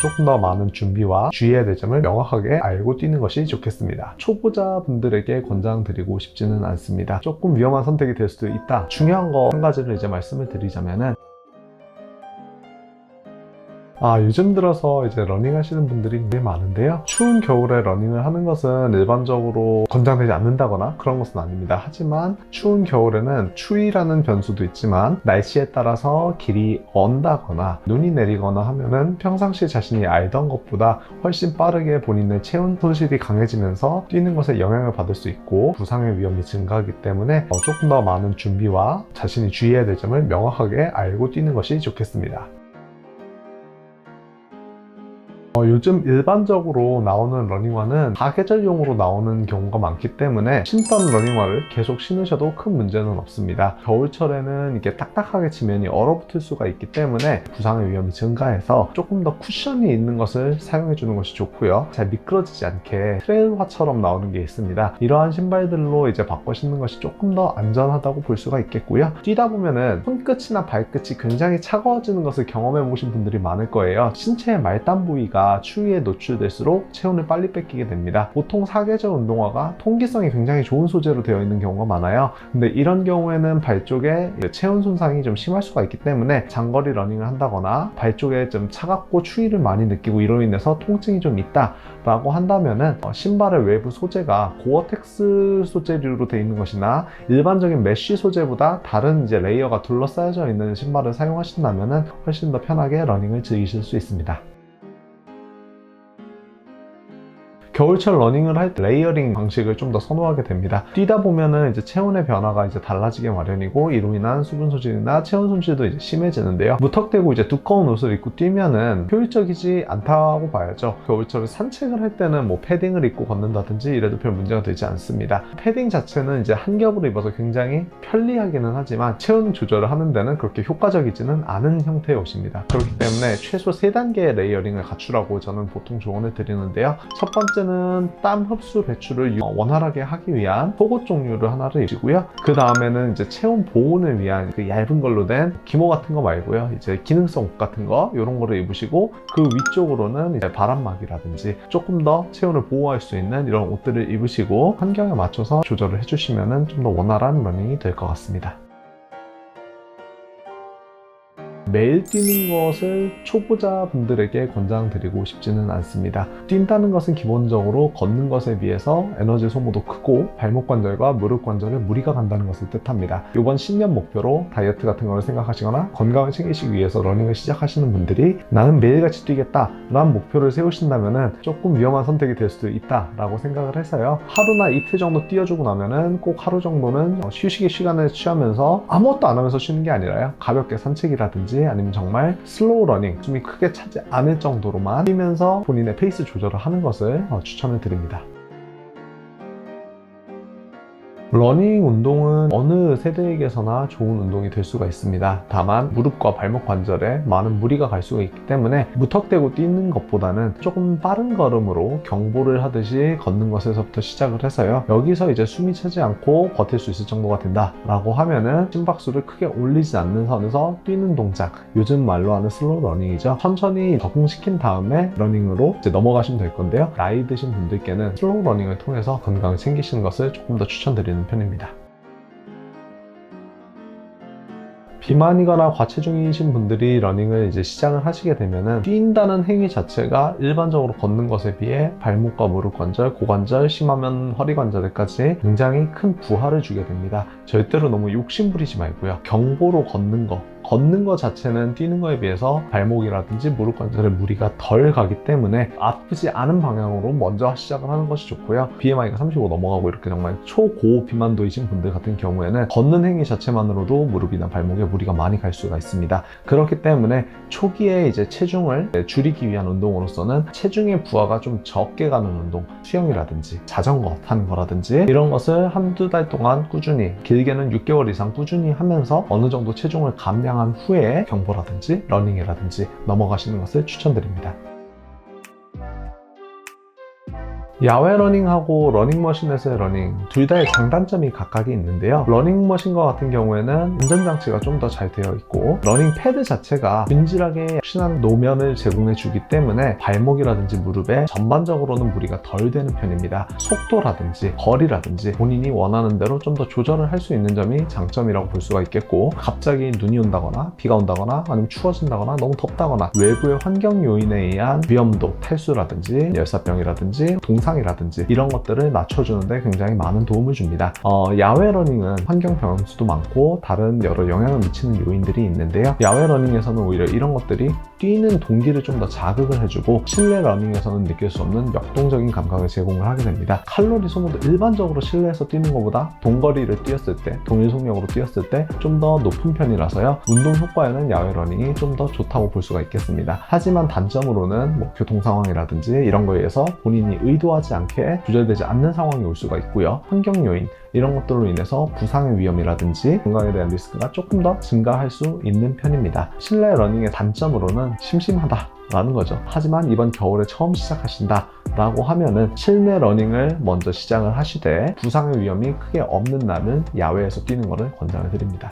조금 더 많은 준비와 주의해야 될 점을 명확하게 알고 뛰는 것이 좋겠습니다. 초보자분들에게 권장드리고 싶지는 않습니다. 조금 위험한 선택이 될 수도 있다. 중요한 거 한 가지를 이제 말씀을 드리자면은, 요즘 들어서 이제 러닝 하시는 분들이 굉장히 많은데요. 추운 겨울에 러닝을 하는 것은 일반적으로 권장되지 않는다거나 그런 것은 아닙니다. 하지만 추운 겨울에는 추위라는 변수도 있지만 날씨에 따라서 길이 언다거나 눈이 내리거나 하면은 평상시 자신이 알던 것보다 훨씬 빠르게 본인의 체온 손실이 강해지면서 뛰는 것에 영향을 받을 수 있고 부상의 위험이 증가하기 때문에 조금 더 많은 준비와 자신이 주의해야 될 점을 명확하게 알고 뛰는 것이 좋겠습니다. 요즘 일반적으로 나오는 러닝화는 사계절용으로 나오는 경우가 많기 때문에 신던 러닝화를 계속 신으셔도 큰 문제는 없습니다. 겨울철에는 이게 딱딱하게 지면이 얼어붙을 수가 있기 때문에 부상의 위험이 증가해서 조금 더 쿠션이 있는 것을 사용해 주는 것이 좋고요. 잘 미끄러지지 않게 트레일화처럼 나오는 게 있습니다. 이러한 신발들로 이제 바꿔 신는 것이 조금 더 안전하다고 볼 수가 있겠고요. 뛰다 보면은 손끝이나 발끝이 굉장히 차가워지는 것을 경험해 보신 분들이 많을 거예요. 신체의 말단 부위가 추위에 노출될수록 체온을 빨리 뺏기게 됩니다. 보통 사계절 운동화가 통기성이 굉장히 좋은 소재로 되어 있는 경우가 많아요. 근데 이런 경우에는 발 쪽에 체온 손상이 좀 심할 수가 있기 때문에 장거리 러닝을 한다거나 발 쪽에 좀 차갑고 추위를 많이 느끼고 이로 인해서 통증이 좀 있다 라고 한다면은 신발의 외부 소재가 고어텍스 소재류로 되어 있는 것이나 일반적인 메쉬 소재보다 다른 이제 레이어가 둘러싸여져 있는 신발을 사용하신다면은 훨씬 더 편하게 러닝을 즐기실 수 있습니다. 겨울철 러닝을 할 때 레이어링 방식을 좀 더 선호하게 됩니다. 뛰다 보면은 이제 체온의 변화가 이제 달라지게 마련이고 이로 인한 수분 소진이나 체온 손실도 이제 심해지는데요. 무턱대고 이제 두꺼운 옷을 입고 뛰면은 효율적이지 않다고 봐야죠. 겨울철에 산책을 할 때는 뭐 패딩을 입고 걷는다든지 이래도 별 문제가 되지 않습니다. 패딩 자체는 이제 한 겹으로 입어서 굉장히 편리하기는 하지만 체온 조절을 하는 데는 그렇게 효과적이지는 않은 형태의 옷입니다. 그렇기 때문에 최소 3단계의 레이어링을 갖추라고 저는 보통 조언을 드리는데요. 첫 번째는 땀 흡수 배출을 원활하게 하기 위한 속옷 종류를 하나를 입으시고요. 그 다음에는 이제 체온 보온을 위한 그 얇은 걸로 된 기모 같은 거 말고요. 이제 기능성 옷 같은 거 이런 거를 입으시고 그 위쪽으로는 이제 바람막이라든지 조금 더 체온을 보호할 수 있는 이런 옷들을 입으시고 환경에 맞춰서 조절을 해주시면 좀 더 원활한 러닝이 될 것 같습니다. 매일 뛰는 것을 초보자분들에게 권장드리고 싶지는 않습니다. 뛴다는 것은 기본적으로 걷는 것에 비해서 에너지 소모도 크고 발목 관절과 무릎 관절에 무리가 간다는 것을 뜻합니다. 이번 신년 목표로 다이어트 같은 걸 생각하시거나 건강을 챙기시기 위해서 러닝을 시작하시는 분들이 나는 매일같이 뛰겠다 라는 목표를 세우신다면 조금 위험한 선택이 될 수도 있다 라고 생각을 해서요. 하루나 이틀 정도 뛰어주고 나면은 꼭 하루 정도는 휴식의 시간을 취하면서 아무것도 안 하면서 쉬는 게 아니라요. 가볍게 산책이라든지 아니면 정말 슬로우 러닝, 숨이 크게 차지 않을 정도로만 뛰면서 본인의 페이스 조절을 하는 것을 추천을 드립니다. 러닝 운동은 어느 세대에게서나 좋은 운동이 될 수가 있습니다. 다만 무릎과 발목 관절에 많은 무리가 갈 수가 있기 때문에 무턱대고 뛰는 것보다는 조금 빠른 걸음으로 경보를 하듯이 걷는 것에서부터 시작을 해서요. 여기서 이제 숨이 차지 않고 버틸 수 있을 정도가 된다 라고 하면은 심박수를 크게 올리지 않는 선에서 뛰는 동작, 요즘 말로 하는 슬로우 러닝이죠. 천천히 적응시킨 다음에 러닝으로 이제 넘어가시면 될 건데요. 나이 드신 분들께는 슬로우 러닝을 통해서 건강을 챙기시는 것을 조금 더 추천드리는 편입니다. 비만이거나 과체중이신 분들이 러닝을 이제 시작을 하시게 되면은 뛴다는 행위 자체가 일반적으로 걷는 것에 비해 발목과 무릎 관절, 고관절, 심하면 허리 관절에까지 굉장히 큰 부하를 주게 됩니다. 절대로 너무 욕심 부리지 말고요. 경보로 걷는 거 자체는 뛰는 거에 비해서 발목이라든지 무릎 관절에 무리가 덜 가기 때문에 아프지 않은 방향으로 먼저 시작을 하는 것이 좋고요. BMI가 35 넘어가고 이렇게 정말 초고 비만도이신 분들 같은 경우에는 걷는 행위 자체만으로도 무릎이나 발목에 무리가 많이 갈 수가 있습니다. 그렇기 때문에 초기에 이제 체중을 줄이기 위한 운동으로서는 체중의 부하가 좀 적게 가는 운동, 수영이라든지 자전거 타는 거라든지 이런 것을 한두 달 동안 꾸준히, 길게는 6개월 이상 꾸준히 하면서 어느 정도 체중을 감량한 후에 경보라든지 러닝이라든지 넘어가시는 것을 추천드립니다. 야외 러닝하고 러닝머신에서의 러닝 둘 다의 장단점이 각각이 있는데요. 러닝머신과 같은 경우에는 안전장치가 좀 더 잘 되어 있고 러닝 패드 자체가 균질하게 푹신한 노면을 제공해 주기 때문에 발목이라든지 무릎에 전반적으로는 무리가 덜 되는 편입니다. 속도라든지 거리라든지 본인이 원하는 대로 좀 더 조절을 할 수 있는 점이 장점이라고 볼 수가 있겠고, 갑자기 눈이 온다거나 비가 온다거나 아니면 추워진다거나 너무 덥다거나 외부의 환경 요인에 의한 위험도, 탈수라든지 열사병이라든지 동상이라든지 이런 것들을 낮춰주는데 굉장히 많은 도움을 줍니다. 야외 러닝은 환경 변수도 많고 다른 여러 영향을 미치는 요인들이 있는데요. 야외 러닝에서는 오히려 이런 것들이 뛰는 동기를 좀 더 자극을 해주고 실내 러닝에서는 느낄 수 없는 역동적인 감각을 제공을 하게 됩니다. 칼로리 소모도 일반적으로 실내에서 뛰는 것보다 동거리를 뛰었을 때, 동일 속력으로 뛰었을 때 좀 더 높은 편이라서요. 운동 효과에는 야외 러닝이 좀 더 좋다고 볼 수가 있겠습니다. 하지만 단점으로는 교통 상황이라든지 이런 거에 의해서 본인이 의도하지 않게 조절되지 않는 상황이 올 수가 있고요. 환경 요인 이런 것들로 인해서 부상의 위험이라든지 건강에 대한 리스크가 조금 더 증가할 수 있는 편입니다. 실내 러닝의 단점으로는 심심하다 라는 거죠. 하지만 이번 겨울에 처음 시작하신다 라고 하면은 실내 러닝을 먼저 시작을 하시되 부상의 위험이 크게 없는 날은 야외에서 뛰는 것을 권장을 드립니다.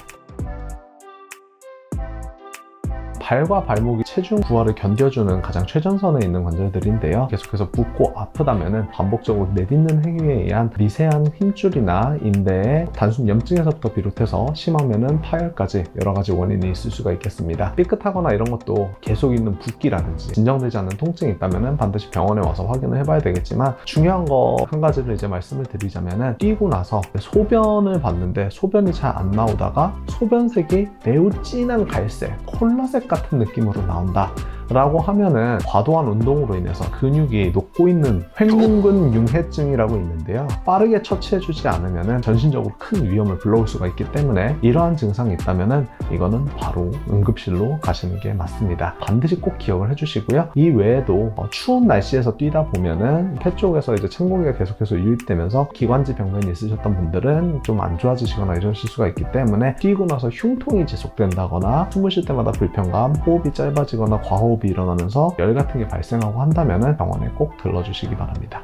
발과 발목이 체중 부하를 견뎌주는 가장 최전선에 있는 관절들인데요. 계속해서 붓고 아프다면 반복적으로 내딛는 행위에 의한 미세한 힘줄이나 인대의 단순 염증에서부터 비롯해서 심하면 파열까지 여러 가지 원인이 있을 수가 있겠습니다. 삐끗하거나 이런 것도 계속 있는 붓기라든지 진정되지 않는 통증이 있다면 반드시 병원에 와서 확인을 해봐야 되겠지만, 중요한 거 한 가지를 이제 말씀을 드리자면, 뛰고 나서 소변을 봤는데 소변이 잘 안 나오다가 소변색이 매우 진한 갈색, 콜라색 같은 느낌으로 나온다 라고 하면은 과도한 운동으로 인해서 근육이 녹고 있는 횡륜근 융해증이라고 있는데요. 빠르게 처치해주지 않으면 전신적으로 큰 위험을 불러올 수가 있기 때문에 이러한 증상이 있다면 이거는 바로 응급실로 가시는 게 맞습니다. 반드시 꼭 기억을 해주시고요. 이 외에도 추운 날씨에서 뛰다 보면은 폐 쪽에서 이제 찬공기가 계속해서 유입되면서 기관지 병변이 있으셨던 분들은 좀 안 좋아지시거나 이러실 수가 있기 때문에 뛰고 나서 흉통이 지속된다거나 숨을 쉴 때마다 불편감, 호흡이 짧아지거나 과호흡이 일어나면서 열 같은 게 발생하고 한다면 병원에 꼭 들러주시기 바랍니다.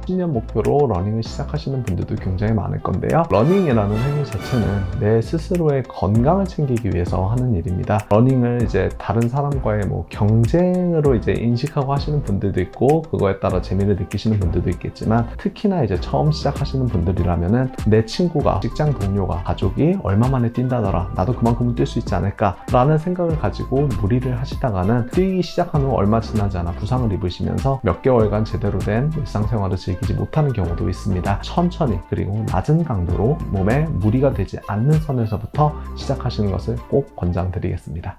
신년 목표로 러닝을 시작하시는 분들도 굉장히 많을 건데요. 러닝이라는 행위 자체는 내 스스로의 건강을 챙기기 위해서 하는 일입니다. 러닝을 이제 다른 사람과의 경쟁으로 이제 인식하고 하시는 분들도 있고, 그거에 따라 재미를 느끼시는 분들도 있겠지만, 특히나 이제 처음 시작하시는 분들이라면은 내 친구가, 직장 동료가, 가족이 얼마 만에 뛴다더라, 나도 그만큼은 뛸 수 있지 않을까 라는 생각을 가지고 무리를 하시다가는 뛰기 시작한 후 얼마 지나지 않아 부상을 입으시면서 몇 개월간 제대로 된 일상생활을 즐기지 못하는 경우도 있습니다. 천천히 그리고 낮은 강도로 몸에 무리가 되지 않는 선에서부터 시작하시는 것을 꼭 권장드리겠습니다.